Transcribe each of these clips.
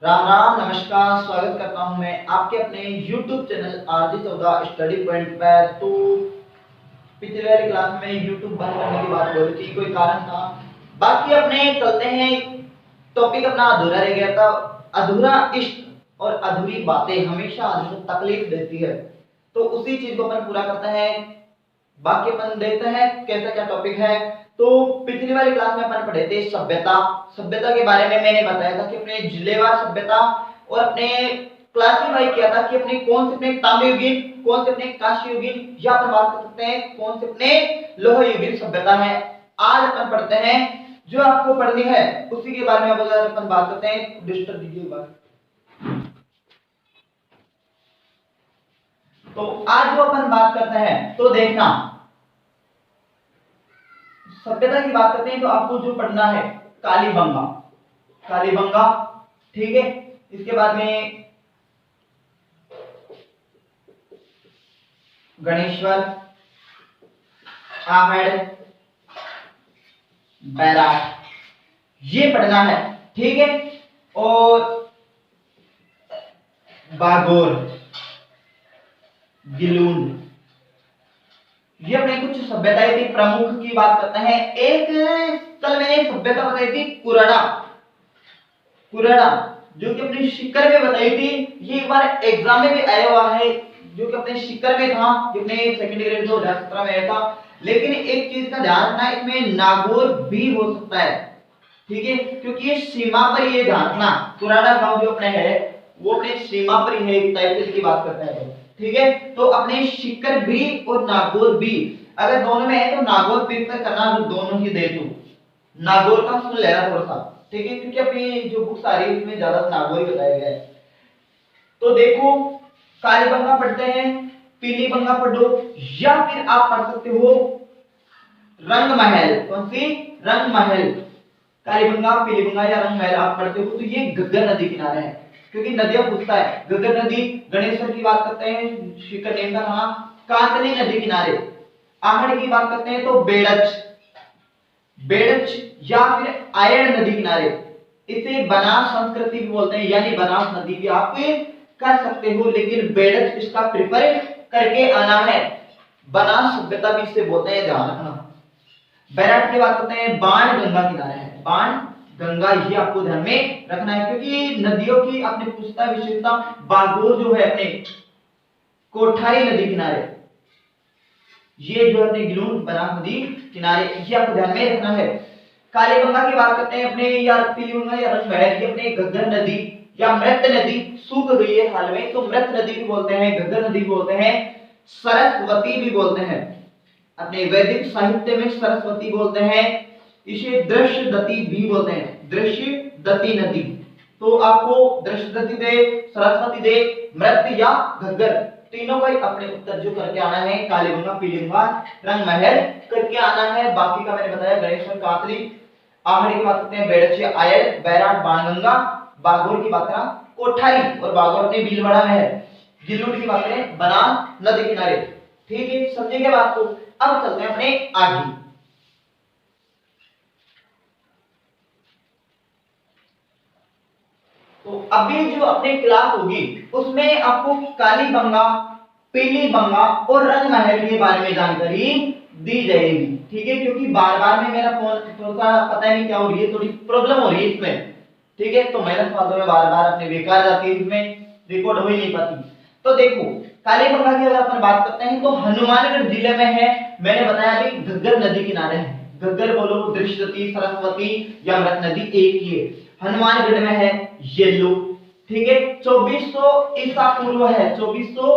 राम राम नमस्कार, स्वागत करता हूं मैं आपके अपने YouTube channel RG 14 study point पर। तो पिछले वाली क्लास में YouTube बंद करने की बात बोली थी, कोई कारण था। बाकी अपने चलते हैं, टॉपिक अपना अधूरा रह गया था। अधूरा इश्क और अधूरी बातें हमेशा आदमी को तकलीफ देती है, तो उसी चीज को अपन पूरा करते हैं। बाकी अपन देखते हैं कैसा क्या टॉपिक है। तो पिछली वाली क्लास में अपन पढ़े थे सभ्यता। सभ्यता के बारे में मैंने बताया था कि अपने जिलेवार सभ्यता और अपने क्लासिफाई किया था कि अपने कौन से अपने ताम्रयुगीन, कौन से अपने कांस्ययुगीन, या अपन बात कर सकते हैं कौन से अपने लोहयुगीन सभ्यता है। आज अपन पढ़ते हैं जो आपको पढ़नी है उसी के बारे में। अब अगर अपन बात करते हैं, डिस्टर्ब दीजिए बात। तो आज जो अपन बात करते हैं तो देखना, सभ्यता की बात करते हैं तो आपको जो पढ़ना है कालीबंगा। कालीबंगा, ठीक है। इसके बाद में गणेश्वर, आहड़, बैराट, ये पढ़ना है, ठीक है। और बागोर, गिलून, ये अपने कुछ सभ्यताएं थी प्रमुख की बात करते हैं। एक कल मैंने सभ्यता बताई थी कुराड़ा, कुराड़ा जो कि अपनी शिकर में बताई थी। ये एक बार एग्जाम में भी आया हुआ है, जो कि अपने शिकर में था, जिसने सेकंड ग्रेड 2017 में आया था। लेकिन एक चीज का ध्यान रखना, इसमें नागौर भी हो सकता है, ठीक है, क्योंकि ये सीमा पर, ये ध्यान रखना कुराड़ा गांव जो अपने है वो अपने सीमा पर ही है, एक टाइप की बात करता है, ठीक है। तो अपने शिकर भी और नागौर भी अगर दोनों में है तो नागौर प्रेफर करना, दोनों ही दे दो। नागौर का सुन लेना थोड़ा सा, ठीक है, क्योंकि अपनी जो बुक्स आ रही है उसमें ज्यादा नागौर ही बताया गया है। तो देखो, कालीबंगा पढ़ते हैं, पीली बंगा पढ़ो, या फिर आप पढ़ सकते हो रंग महल। कौन सी? रंग महल। कालीबंगा, पीली बंगा या रंग महल आप पढ़ते हो तो ये घग्गर नदी किनारे है, क्योंकि नदियां पूछता है। घग्गर नदी, गणेश्वर की बात करते हैं, शिकर नेम का था, कांतली नदी किनारे। आहड़ की बात करते हैं तो बेड़च, बेड़च या फिर आयड़ नदी किनारे। इसे बनास संस्कृति भी बोलते हैं, यानी बनास नदी भी आप कर सकते हो, लेकिन बेड़च इसका प्रेफर करके आना है। बनास सभ्यता भी इसे बोलते हैं, ध्यान रखना। बैराट की बात करते हैं, बाण गंगा किनारे है, बाण गंगा, ये आपको ध्यान में रखना है, क्योंकि नदियों की अपने पुस्तक विशेषता। बागोर जो है अपने कोठारी नदी किनारे, ये जो अपने गिलून बनास नदी किनारे, ये आपको ध्यान में रखना है। कालीबंगा की बात करते हैं अपने, या पीली गंगा या रंग महल, ये अपने घग्गर नदी या मृत नदी सूख गई है हाल में, तो मृत नदी भी बोलते हैं, घग्गर नदी भी बोलते हैं, सरस्वती भी बोलते हैं। अपने वैदिक साहित्य में सरस्वती बोलते हैं, इसे दृश्य दती भी बोलते हैं, दृश्य दती नदी। तो आपको दृश्य दती दे, सरस्वती दे, मृत या घग्गर, तीनों का अपने उत्तर जो करके आना है। कालीबंगा, पीलीबंगा, रंग महल करके आना है। बाकी का मैंने बताया, गणेश्वर, कांतली, आहड़ की बात करते हैं, बेड़च, आयड़, बैराट, बाणगंगा, बागोर की बात करा कोठारी, और बागोर अपने भीलवाड़ा में है। गिलून की बात करें बनास नदी किनारे, ठीक है, समझेंगे बात को। अब चलते हैं अपने आगे। तो अभी जो अपनी क्लास होगी उसमें आपको कालीबंगा, पीली बंगा और रंग महल के बारे में जानकारी दी जाएगी, ठीक है, क्योंकि बार बार में मेरा फोन थोड़ा सा पता नहीं क्या हो रही है, थोड़ी प्रॉब्लम हो रही है इसमें, ठीक है। तो मेहनत फालतू में बार बार अपने बेकार जाती है, इसमें रिकॉर्ड हो ही नहीं पाती। तो देखो, कालीबंगा की अगर अपन बात करते हैं तो हनुमानगढ़ जिले में है। मैंने बताया अभी घग्गर नदी किनारे है, घग्गर बोलो, दृश्यवती, सरस्वती या मृत नदी एक ही है। हनुमानगढ़ में है येलो, ठीक है। 2400 ईसा पूर्व है, 2400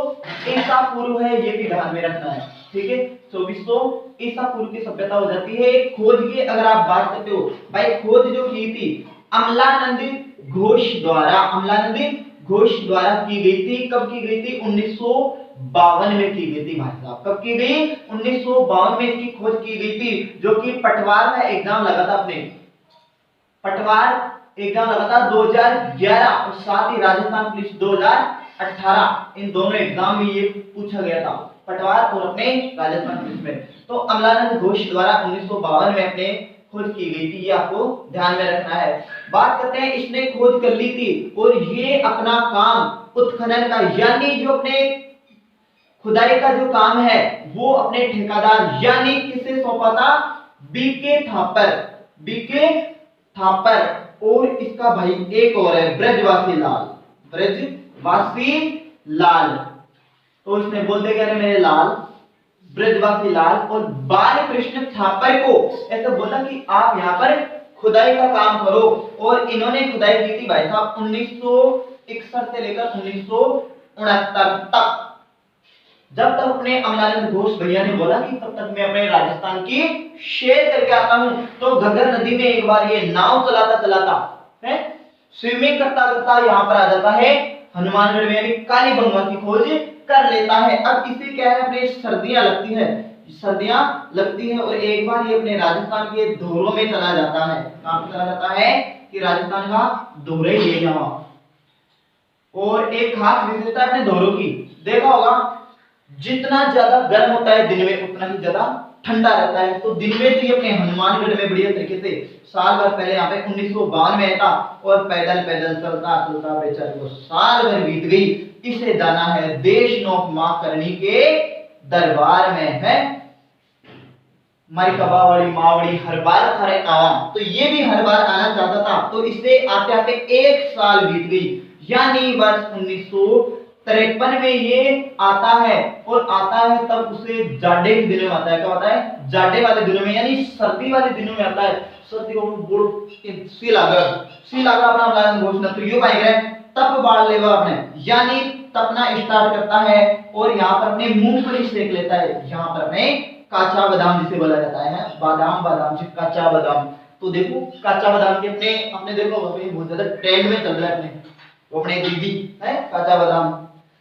ईसा पूर्व है, ये भी ध्यान में रखना है, ठीक है। 2400 ईसा पूर्व की सभ्यता हो जाती है। खोज की अगर आप बात करते हो, भाई खोज जो की थी अमलानंद घोष द्वारा, अमलानंद घोष द्वारा की गई थी। कब की गई थी? 1952 में की गई थी भाई साहब। कब की गई? 1952 में इसकी खोज की गई थी, जो कि पटवार का एग्जाम लगा था अपने, पटवार एग्जाम लगा था 2011, और साथ ही राजस्थान पुलिस 2018, इन दोनों एग्जाम में ये पूछा गया था, पटवार और अपने राजस्थान पुलिस में। तो अमलानंद घोष द्वारा 1952 में अपने खोज की गई थी, ये आपको ध्यान में रखना है। बात करते हैं इसने खोज कर ली थी और ये अपना काम उत्खनन का यानी जो अपने खुदाई का जो काम है वो अपने ठेकेदार यानी किसे सौंपा था, बीके थापर। बीके थापर और इसका भाई एक और है ब्रजवासी लाल। ब्रजवासी लाल, तो इसने बोलते कह रहे मेरे लाल, ब्रजवासी लाल और बाल कृष्ण थापर को ऐसा बोला कि आप यहाँ पर खुदाई का काम करो। और इन्होंने खुदाई की थी भाई साहब 1961 से लेकर 1969 तक। जब तक अपने अमलानंद घोष भैया ने बोला कि तब तक मैं अपने राजस्थान की शेर करके आता हूं, तो घग्गर नदी में एक बार ये नाव चलाता चलाता है स्विमिंग करता करता यहाँ पर आ जाता है हनुमानगढ़ में, यानी कालीबंगा की खोज कर लेता है। अब इसे क्या है, अपने सर्दियां लगती है, सर्दियां लगती है और एक बार ये अपने राजस्थान के दौरों में चला जाता है। कहां पे चला जाता है कि राजस्थान का दौरे ये यहाँ। और एक खास विशेषता अपने दौरों की देखा होगा, जितना ज्यादा गर्म होता है दिन में उतना ही ज्यादा ठंडा रहता है। तो दिन में तो ये अपने हनुमानगढ़ में बढ़िया तरीके से साल भर पहले यहाँ पे 1952 में था और पैदल पैदल चलता चलता बेचारे को साल भर बीत गई। इसे जाना है देश नौक मां करनी के दरबार में है मारी कबावड़ी मावड़ी हर बार थारे आवा। तो ये भी हर बार आना चाहता था, तो इसे आते आते एक साल बीत गई, यानी वर्ष 1953 में ये आता है। और आता है तब उसे जाड़े के दिनों में आता है। क्या आता है, जाड़े वाले दिनों में, यानी सर्दी वाले दिनों में आता है। सर्दियों में बोल सी लागर अपना अमलानंद घोष न तो यो पाएंगे तप बाढ़ लेगा अपने, यानी तपना स्टार्ट करता है और यहाँ पर अपने मूंगफली सेक लेता है। यहाँ पर अपने काचा बादाम जिसे बोला जाता है, बादाम से काचा बादाम। तो देखो काचा बादाम के अपने देखो अभी बहुत ज्यादा ट्रेंड में चल रहा है अपने दीदी है काचा बादाम।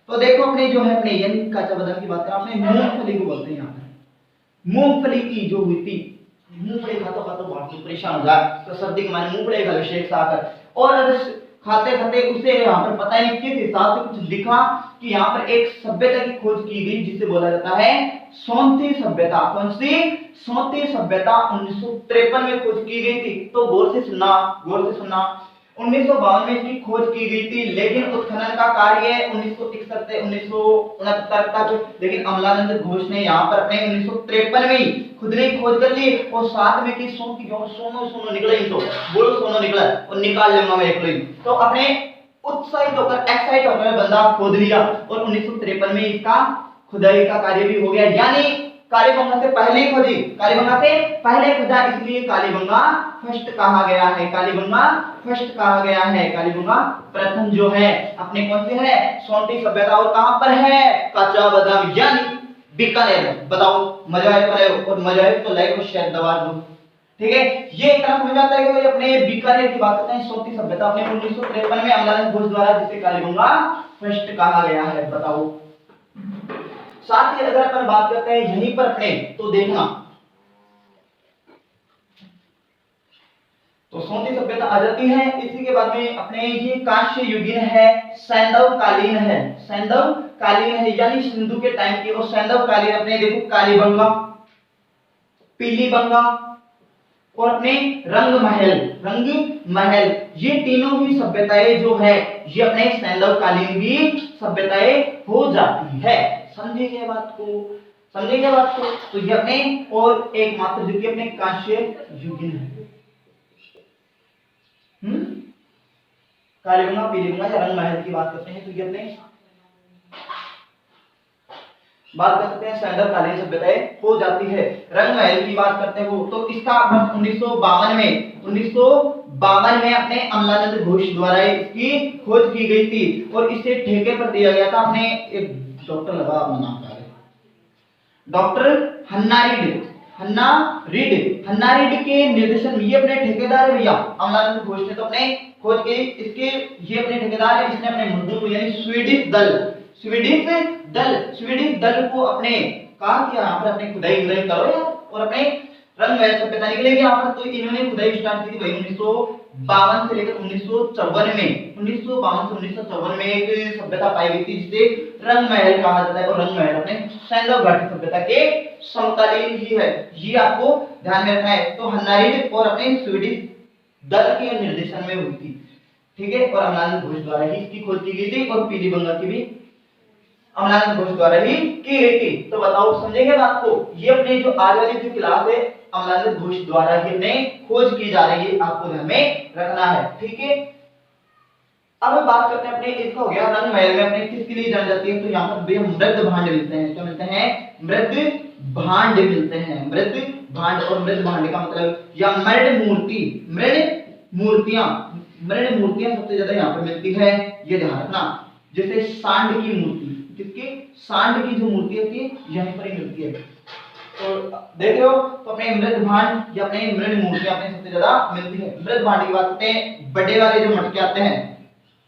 तो देखो अपने जो है अपने यानी काचा बादाम की बात करें, अपने मूंगफली को बोलते हैं यहाँ पर। मूंगफली की जो हुई थी, मूंगफली खाता बहुत परेशान हो जाए तो सर्दी के माने मूंगफली का शेक खाकर, और खाते खाते उसे यहाँ पर पता नहीं किस हिसाब से कुछ लिखा कि यहाँ पर एक सभ्यता की खोज की गई जिसे बोला जाता है सोंती सभ्यता। कौन सी, सोंती सभ्यता 1953 में खोज की गई थी। तो गौर से सुनना 1952 में इसकी खोज की गई थी, लेकिन उत्खनन का कार्य 1961 से 1969 तक। लेकिन अमलानंद घोष ने यहाँ पर अपने 1953 में ही खुद ने खोज कर ली और साथ में की सोनो निकला, तो बोलो सोनो निकला और निकाल लूंगा मैं एक। तो अपने उत्साहित होकर एक्साइट होकर बंदा खोद लिया और 1953 में इसका खुदाई का कार्य भी हो गया, यानी कालीबंगा से पहले ही खोजी, कालीबंगा से पहले खोजा, इसलिए कालीबंगा फर्स्ट कहा गया है। कालीबंगा फर्स्ट कहा गया है, कालीबंगा प्रथम जो है अपने कौन से है, सोंटी सभ्यता। और कहां पर है, काचा बादाम यानी बीकानेर में। बताओ मजा आया और मजा आए तो लाइक और शेयर दबा दो, ठीक है। ये इतना समझ आता है कि भाई अपने बीकानेर की बात करते हैं, सोंटी सभ्यता अपने 1953 में अमलानंद घोष द्वारा जिसे कालीबंगा फर्स्ट कहा गया है। बताओ साथ ही अगर अपन बात करते हैं यहीं पर अपने, तो देखना तो सोंती सभ्यता आ जाती है। इसी के बाद में अपने ये कांस्य युगीन है, सैंधव कालीन है, सैंधव कालीन है यानी सिंधु के टाइम की। और सैंधव कालीन अपने देखो कालीबंगा, पीलीबंगा और अपने रंग महल, ये तीनों ही सभ्यताएं जो है ये अपने सैंधव कालीन की सभ्यताएं हो जाती है। समझेंगे बात को, तो ये अपने और एकमात्र जो कि अपने कांस्य युगीन है, कालीबंगा पीलीबंगा या रंग महल की बात करते हैं तो ये अपने बात करते हैं सैंधव कालीन सभ्यताएं हो जाती है। रंग महल की बात करते हो तो इसका 1952 में अपने अमलानंद घोष द्वारा इसकी खोज की गई थी और इसे ठेके पर दिया गया था। अपने एक डॉक्टर लगा अपना नाम क्या है, डॉक्टर हन्ना रीड के निर्देशन में ये अपने ठेकेदार है भैया। अमलानंद घोष ने तो अपने खोज के इसके ये अपने ठेकेदार है, इसने अपने मजदूर को यानी स्वीडिश दल को अपने कहा कि यहाँ पर अपनी खुदाई करो यार और अपने रंग महल सभ्यता निकलेगी यहाँ पर। तो इन्होंने खुदाई स्टार्ट की थी भाई 1952 से लेकर 1954 में 1952 से 1954 में एक सभ्यता पाई गई थी जिसे रंग महल कहा जाता है। और रंग महल अपने सैंधव घाटी सभ्यता के समकालीन ही है, ये आपको ध्यान में रखना है। तो हन्नारिड और अपने स्वीडिश दल के निर्देशन में हुई थी, ठीक है। और अमलान घोष द्वारा ही इसकी खोज की गई थी और पीली बंगा की भी अमलान घोष द्वारा ही की गई थी। तो बताओ समझेंगे बात को, ये अपने जो आज वाली जो क्लास है अमलान घोष द्वारा ही अपने खोज की जा रही है, आपको ध्यान में रखना है, ठीक है। अब बात करते हैं अपने इसका हो गया रंग महल में अपने किसके लिए जानी जाती है। तो यहाँ पर मृद भांड मिलते हैं, क्या मिलते हैं, मृद भांड मिलते हैं, मृद भांड। और मृद भांड का मतलब या मृद मूर्ति, मृद मूर्तियां सबसे ज्यादा यहाँ पर मिलती है, ये ध्यान रखना। जैसे सांड की मूर्ति, किसकी, सांड की जो मूर्ति होती है यहीं पर ही मिलती है। तो देख रहे हो, तो अपने मृद भांड या अपने मृद मूर्तियां अपने सबसे ज्यादा मिलती है। मृद भांड की बात करते हैं, बड़े वाले जो मटके आते हैं,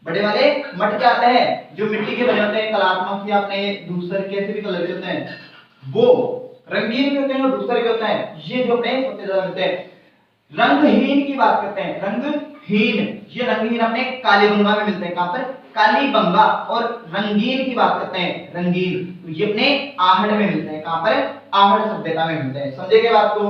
बड़े वाले मटके आते हैं जो मिट्टी के बने होते हैं, कलात्मक या अपने दूसरे कैसे भी कलर के होते हैं, वो रंगीन होते हैं और दूसरे के होते हैं, ये जो अपने सबसे ज्यादा मिलते हैं। रंगहीन की बात करते हैं, रंगहीन, ये रंगहीन अपने कालीबंगा में मिलते हैं, कहां पर, कालीबंगा। और रंगीन की बात करते हैं, रंगीन, तो ये अपने आहड़ में मिलते हैं, कहां पर, आहड़ सभ्यता में मिलते हैं। समझेंगे बात को,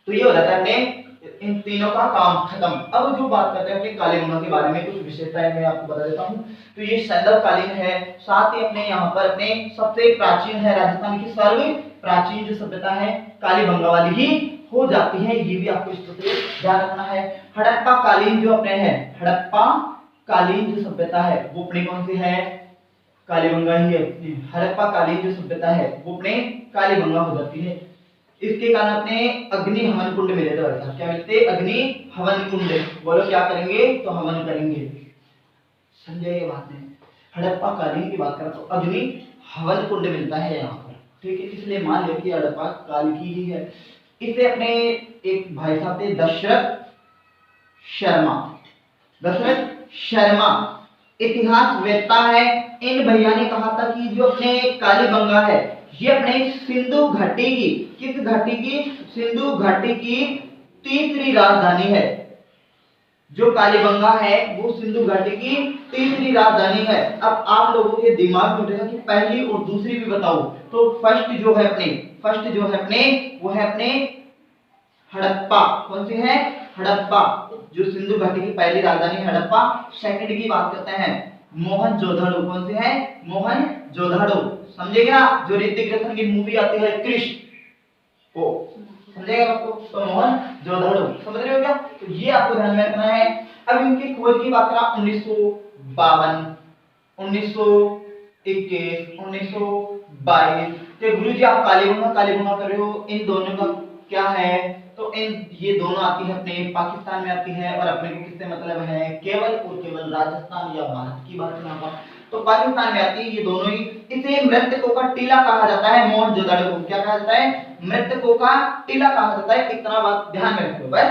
तो ये हो जाता है अपने इन तीनों का काम खत्म। अब जो बात करते हैं अपने कालीबंगा के बारे में, कुछ विशेषताएं मैं आपको बता देता हूं। तो ये सैंधव कालीन है, साथ ही अपने यहाँ पर अपने सबसे प्राचीन है, राजस्थान की सर्व प्राचीन जो सभ्यता है कालीबंगा वाली ही हो जाती है, ये भी आपको इस तरह ध्यान रखना है। हड़प्पा कालीन जो अपने है, हड़प्पा कालीन जो सभ्यता है वो अपने कौन सी है, कालीबंगा ही है। हड़प्पा कालीन जो सभ्यता है वो अपने कालीबंगा हो जाती है। इसके कारण अपने अग्नि हवन कुंड मिले थे, वैसा क्या मिलते, अग्नि हवन कुंड। बोलो क्या करेंगे, तो हवन करेंगे, समझे ये बात है। हड़प्पा कालीन की बात करें तो अग्नि हवन कुंड मिलता है यहाँ पर, ठीक है। इसलिए मान लिया कि हड़प्पा काल की ही है। इसे अपने एक भाई साहब थे दशरथ शर्मा, दशरथ शर्मा इतिहास वेत्ता है। इन भैया ने कहा था कि जो अपने कालीबंगा है ये अपने सिंधु घाटी की, किस घाटी की, सिंधु घाटी की तीसरी राजधानी है। जो कालीबंगा है वो सिंधु घाटी की तीसरी राजधानी है। अब आप लोगों के दिमाग में उठेगा कि पहली और दूसरी भी बताओ, तो फर्स्ट जो है अपने वो है अपने हड़प्पा, कौन सी है, हड़प्पा, जो सिंधु घाटी की पहली राजधानी हड़प्पा। सेकंड की बात करते हैं मोहनजोदड़ो, कौन सी है, मोहनजोदड़ो, समझेगा, जो ऋतिक रोशन की मूवी आती है क्रिश को, समझेगा आपको, तो मोहनजोदड़ो, समझ रहे हो क्या, तो ये आपको ध्यान में रखना है। अब इनकी खोज की बात करा 1952, 1921, 1922। तो गुरुजी आप कालीबंगा कर रहे हो, इन दोनों का क्या है, तो इन ये दोनों आती है अपने पाकिस्तान में आती है, और अपने को किससे मतलब है, केवल और केवल राजस्थान या भारत की बात यहाँ पर, तो पाकिस्तान में आती है ये दोनों ही। इसे मृतकों का टीला कहा जाता है, मोहनजोदड़ो को क्या कहा जाता है, मृतकों का टीला कहा जाता है। इतना बात ध्यान में रखो बस।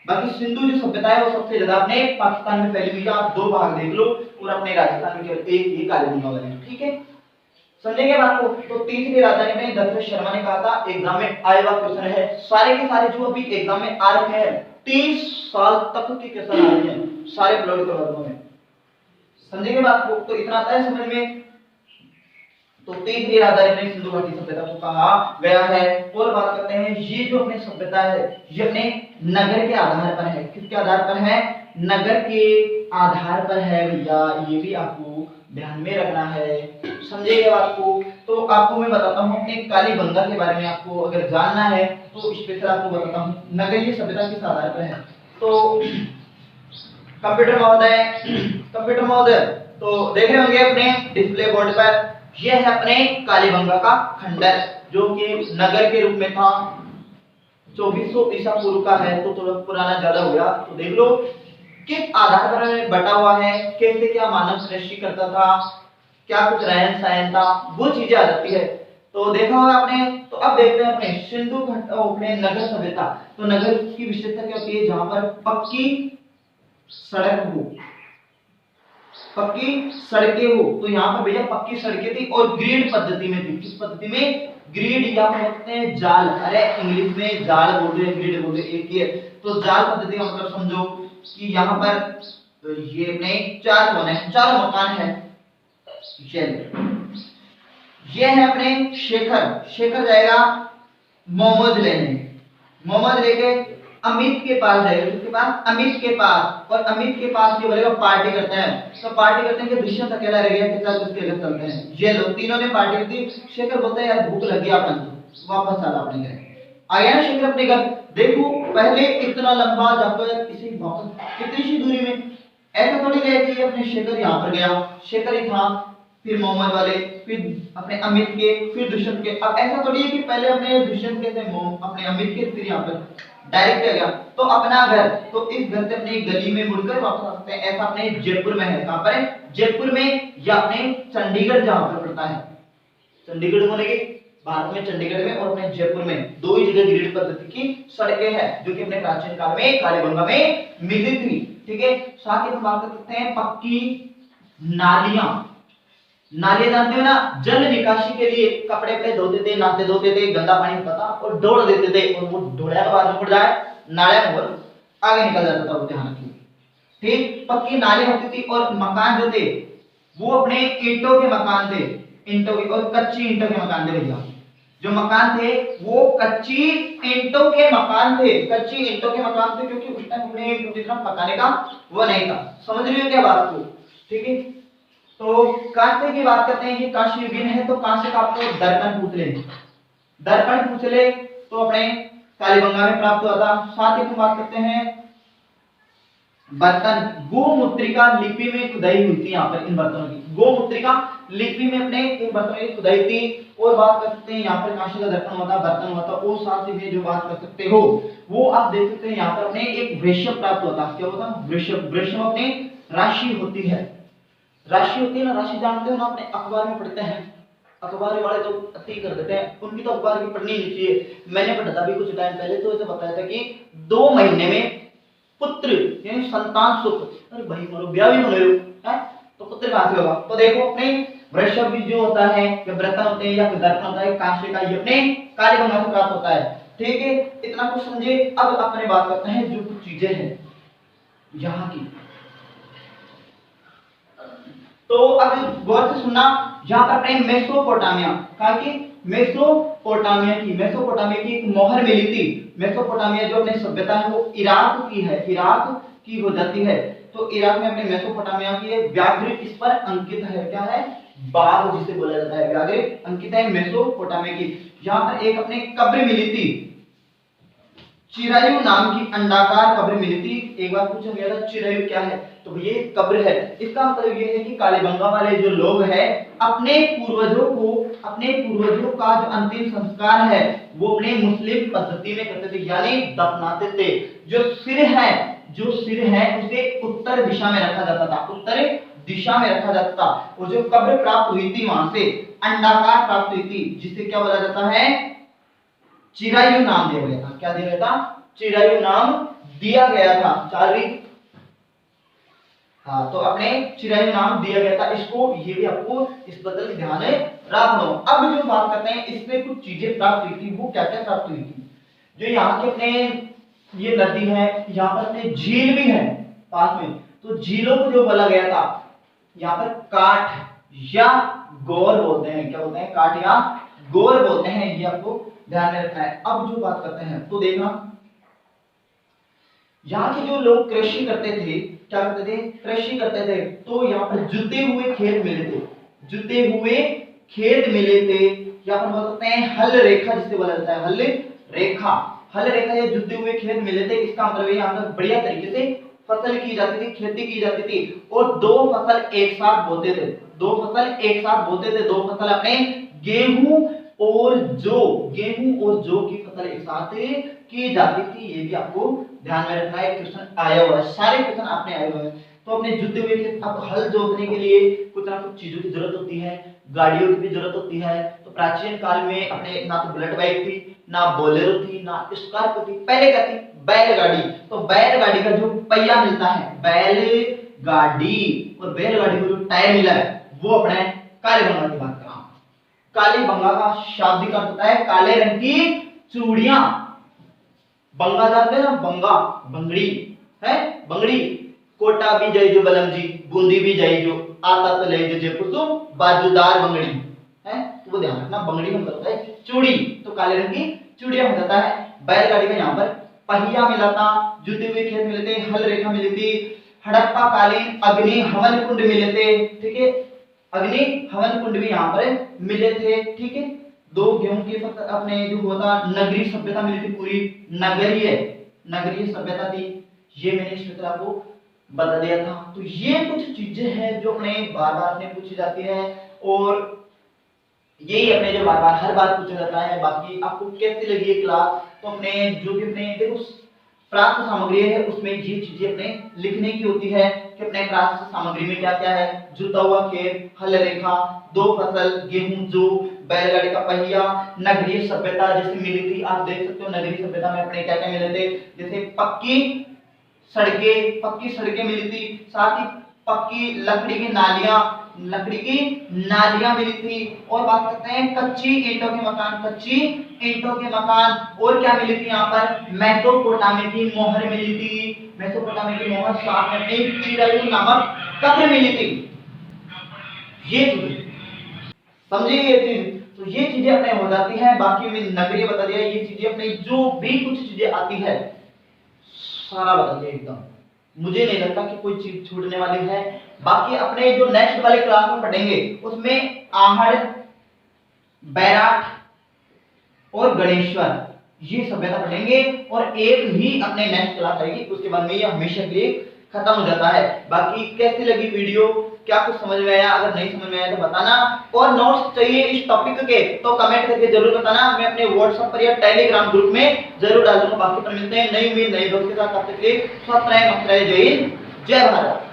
बाकी सिंधु जो सभ्यता है वो सबसे ज्यादा अपने पाकिस्तान में फैली हुई है, आप दो भाग देख लो, और अपने राजस्थान में केवल एक ही कालीबंगा वाली, ठीक है, समझेंगे बात को। तो तीसरी राजधानी में दशरथ शर्मा ने कहा था, एग्जाम में आए हुआ क्वेश्चन है, सारे के सारे जो अभी एग्जाम में आ रखे हैं 30 साल तक के क्वेश्चन आ रहे हैं सारे अपलोड करवा दूंगा मैं, समझेंगे बात को, तो इतना आता है समझ में। तो तीसरी राजधानी में सिंधु घाटी सभ्यता को कहा गया है। और बात करते हैं ये जो अपनी सभ्यता है ये अपने नगर के आधार पर है, किसके आधार पर है, नगर के आधार पर है भैया, ये भी आपको ध्यान में रखना है, समझेगा बात को। तो आपको मैं बताता हूँ अपने कालीबंगा के बारे में, आपको अगर जानना है तो स्पेशल आपको बताता हूँ नगरीय सभ्यता किस आधार पर है। तो कंप्यूटर महोदय तो देख रहे होंगे अपने डिस्प्ले बोर्ड पर, यह है अपने कालीबंगा का खंडर जो कि नगर के रूप में था, 2400 ईसा पूर्व का है, तो थोड़ा पुराना ज्यादा हो गया। तो देख लो किस आधार पर बटा हुआ है, कैसे क्या मानव सृष्टि करता था, क्या कुछ रहन सहन था, वो चीजें आ जाती है। तो देखा होगा आपने। तो अब देखते हैं अपने सिंधु अपने नगर सभ्यता। तो नगर की विशेषता क्या होती है, जहां पर पक्की सड़क हो, पक्की सड़कें हो, तो यहाँ पर भैया पक्की सड़कें थी और ग्रिड पद्धति में थी। किस पद्धति में? ग्रिड या बोलते हैं जाल, अरे इंग्लिश में जाल बोल रहे हैं, ग्रिड बोल रहे हैं, एक ही है। तो जाल पद्धति का मतलब समझो कि यहाँ पर ये अपने चार कोने, चार मकान है। ये है अपने शेखर, शेखर जाएगा मोहम्मद लेने, मोहम्मद लेके अमित के पास जाएगा, किसके पास? अमित के पास। और अमित के पास ये बोलेगा पार्टी करते हैं, तो पार्टी करते हैं कि दुष्यंत अकेला रह गया, कि चल उसके घर चलते हैं। ये लोग तीनों ने पार्टी की। शेखर बोलता है यार भूख लगी अपन को, वापस चला अपने घर। आया ना शेखर अपने घर। देखो पहले इतना लंबा जाकर इसे वापस कितनी सी दूरी में, ऐसा थोड़ी गया कि अपने शेखर यहाँ पर गया, शेखर ही था, फिर मोहम्मद वाले, फिर अपने अमित के, फिर दुष्यंत के। अब ऐसा थोड़ी है कि पहले अपने दुष्यंत के थे, अपने अमित के, फिर यहाँ पर डायरेक्ट आ गया। तो अपना घर, तो इस घर से अपनी गली में मुड़कर वापस आ सकते हैं। ऐसा अपने जयपुर में है। कहां पर है? जयपुर में, या अपने चंडीगढ़ जहां पर पड़ता है, चंडीगढ़ बोलेंगे भारत में, चंडीगढ़ में और अपने जयपुर में, दो ही जगह ग्रिड पद्धति की सड़कें हैं जो कि अपने प्राचीन काल में कालीबंगा में मिली थी। ठीक है, साथ ही हम बात कर सकते हैं पक्की नालियां। नालियां जानते हो ना, जल निकासी के लिए कपड़े पे धोते थे, नहाते धोते थे, गंदा पानी पता और दौड़ देते थे, और वो दौड़या के बाद में पड़ जाए नाले में और आगे निकल जाता था, वो ध्यान रखिए। ठीक, पक्की नाली होती थी। और मकान जो थे वो अपने ईंटों के मकान थे, ईंटों के और कच्ची ईंटों के मकान थे भैया। जो मकान थे वो कच्ची ईंटों के मकान थे, कच्ची ईंटों के मकान थे, क्योंकि उस टाइम अपने पूरी तरह पकाने का वो नहीं था। समझ रही हो क्या बात को? ठीक है, तो कांसे की बात करते हैं, ये कांस्य युगीन है, तो कांसे का आपको दर्पण पूछ ले, दर्पण पूछ ले तो अपने कालीबंगा में प्राप्त हुआ था। साथ ही हम बात करते हैं बर्तन, गोमुत्रिका लिपि में खुदाई हुई थी यहाँ पर इन बर्तनों की, गोमुत्रिका लिपि में अपने इन बर्तनों की खुदाई थी। और बात कर सकते हैं यहाँ पर कांसे का दर्पण हुआ था, बर्तन हुआ था। और साथ ही में जो बात कर सकते हो वो आप देख सकते हैं यहाँ पर अपने एक वृषभ प्राप्त होता है। क्या होता है? वृषभ। वृषभ अपने राशि होती है, राशि होती है ना, राशि जानते हो ना, अपने अखबार में पढ़ते हैं, अखबार वाले तो अति कर देते हैं, उनकी तो अखबार की पढ़नी नहीं चाहिए। मैंने पढ़ा था अभी कुछ टाइम पहले, तो ऐसे बताया था कि 2 महीने में पुत्र यानी संतान सुख। अरे भाई मारो ब्याह भी होने है, तो पुत्र कहां से होगा? तो देखो अपने वृषभ भी जो होता है, या बर्तन होते हैं, या दर्पण होता है कांसे का, ये अपने कालीबंगा से प्राप्त होता है। ठीक है, इतना कुछ समझे। अब अपने बात करते हैं जो कुछ चीजें हैं यहाँ की, तो अब गौर से सुनना। यहाँ पर अपने मेसोपोटामिया, कहा कि मेसोपोटामिया की एक मोहर मिली थी। मेसोपोटामिया जो अपनी सभ्यता है वो इराक की है, इराक की हो जाती है। तो इराक में अपने मेसोपोटामिया की व्याघ्र इस पर अंकित है। क्या है? बाघ जिसे बोला जाता है, व्याघ्र अंकित है मेसोपोटामिया की। यहाँ पर एक अपने कब्र मिली थी, चिरायु नाम की अंडाकार कब्र मिली थी। एक बार पूछा गया था चिरायु क्या है, तो ये कब्र है। इसका मतलब ये है कि कालीबंगा वाले जो लोग हैं अपने पूर्वजों का जो अंतिम संस्कार है वो अपने मुस्लिम पद्धति में करते थे, यानी दफनाते थे। जो सिर है उसे उत्तर दिशा में रखा जाता था, उत्तर दिशा में रखा जाता था। और जो कब्र प्राप्त हुई थी वहां से अंडाकार प्राप्त हुई थी, जिसे क्या बोला जाता है? चिरायु नाम दिया गया था। क्या दिया गया था? चिरायु नाम दिया गया था। चारवी, हाँ, तो अपने चिरायु नाम दिया गया था इसको। ये भी आपको इस बदल ध्यान रखना। अब जो बात करते हैं इससे कुछ चीजें प्राप्त हुई थी, वो क्या क्या प्राप्त हुई थी? जो यहाँ के अपने ये नदी है, यहाँ पर अपने झील भी है पास में, तो झीलों को जो बोला गया था यहाँ पर काठ या गौर बोलते हैं। क्या बोलते हैं? काठ या गौर बोलते हैं, ये आपको ध्यान में रखना है। अब जो बात करते हैं तो देखना, यहाँ के जो लोग कृषि करते थे, क्या करते थे? कृषि करते थे। तो यहाँ पर जुते हुए खेत मिले थे, जुते हुए खेत मिले थे, या अपन बोल सकते हैं हल रेखा जिसे बोला जाता है, हल रेखा। हल रेखा या जुते हुए खेत मिले थे, इसका मतलब यहाँ पर बढ़िया तरीके से फसल की जाती थी, खेती की जाती थी। और 2 फसल एक साथ बोते थे, 2 फसल एक साथ बोते थे। 2 फसल अपने गेहूं और जौ की फसल एक साथ की जाती थी। ये भी आपको ध्यान में रखना है, क्वेश्चन आया हुआ है, सारे क्वेश्चन आपने आए हुए हैं। तो अपने जुते हुए खेत, अब हल जोतने के लिए कुछ ना कुछ चीजों की जरूरत होती है, गाड़ियों की भी जरूरत होती है। तो प्राचीन काल में अपने ना तो बुलेट बाइक थी, ना बोलेरो थी, ना स्कॉर्पियो थी, पहले क्या थी? बैलगाड़ी। तो बैलगाड़ी का जो पहिया मिलता है, बैलगाड़ी, और बैलगाड़ी को जो टायर मिला है वो अपने काले बंगा की बात कर रहा हूं। काली बंगा का शाब्दिक अर्थ होता है काले रंग की चूड़ियां। बंगा जानते हैं ना, बंगा बंगड़ी है, बंगड़ी। कोटा भी जाई जो बलम जी, बूंदी भी जाई जो, आता तो ले जो जयपुर तो बाजूदार बंगड़ी है, तो वो ध्यान रखना। बंगड़ी में होता है चूड़ी, तो काले रंग की चूड़ियां हो जाता है। बैलगाड़ी में यहाँ पर पहिया मिला था, जुते हुए खेत मिले थे, हल रेखा मिली थी, हड़प्पा कालीन अग्नि हवन कुंड मिले थे, ठीक है, अग्नि हवन कुंड भी यहाँ पर मिले थे, ठीक है। दो गेहूं की अपने जो होता नगरीय सभ्यता मिली थी, पूरी नगरीय सभ्यता थी, ये मैंने इस तरह आपको बता दिया था। तो ये कुछ चीजें हैं जो अपने बार बार अपने पूछी जाती है और यही अपने जो बार बार हर बार पूछा जाता है। बाकी आपको कैसी लगी ये क्लास, तो अपने जो भी अपने देखो प्राप्त सामग्री है उसमें ये चीजें अपने लिखने की होती है कि अपने प्राप्त सामग्री में क्या क्या है, जुता हुआ खेत, हल रेखा, दो फसल, गेहूं, जौ, बैलगाड़ी का पहिया, नगरीय सभ्यता जैसे मिली थी, आप देख सकते हो नगरीय सभ्यता में अपने क्या क्या मिले थे, जैसे पक्की सड़कें मिली थी, साथ ही पक्की लकड़ी की नालियां मिली थी। और बात करते हैं कच्ची ईंटों के मकान, और क्या मिली थी यहाँ पर, मेसोपोटामिया की मोहर मिली थी, साथ में एक पिरामिड नामक कब्र मिली थी। ये समझिए ये चीज, तो ये चीजें अपने हो जाती है। बाकी में नगरीय बता दिया, ये चीजें अपने जो भी कुछ चीजें आती है सारा बता दिया एकदम। मुझे नहीं लगता कि कोई चीज छूटने वाली है। बाकी अपने जो नेक्स्ट वाले क्लास में पढ़ेंगे उसमें आहड़, बैराट और गणेश्वर ये सभ्यता पढ़ेंगे और एक ही अपने नेक्स्ट क्लास आएगी, उसके बाद में ये हमेशा के लिए खत्म हो जाता है। बाकी कैसी लगी वीडियो, क्या कुछ समझ में आया, अगर नहीं समझ में आया तो बताना, और नोट्स चाहिए इस टॉपिक के तो कमेंट करके जरूर बताना, मैं अपने व्हाट्सएप पर या टेलीग्राम ग्रुप में जरूर डाल दूंगा। बाकी पर मिलते हैं नई उम्मीद नई दोस्त के साथ, तब तक के लिए स्वस्थ रहें, मस्त रहें, जय हिंद, जय भारत।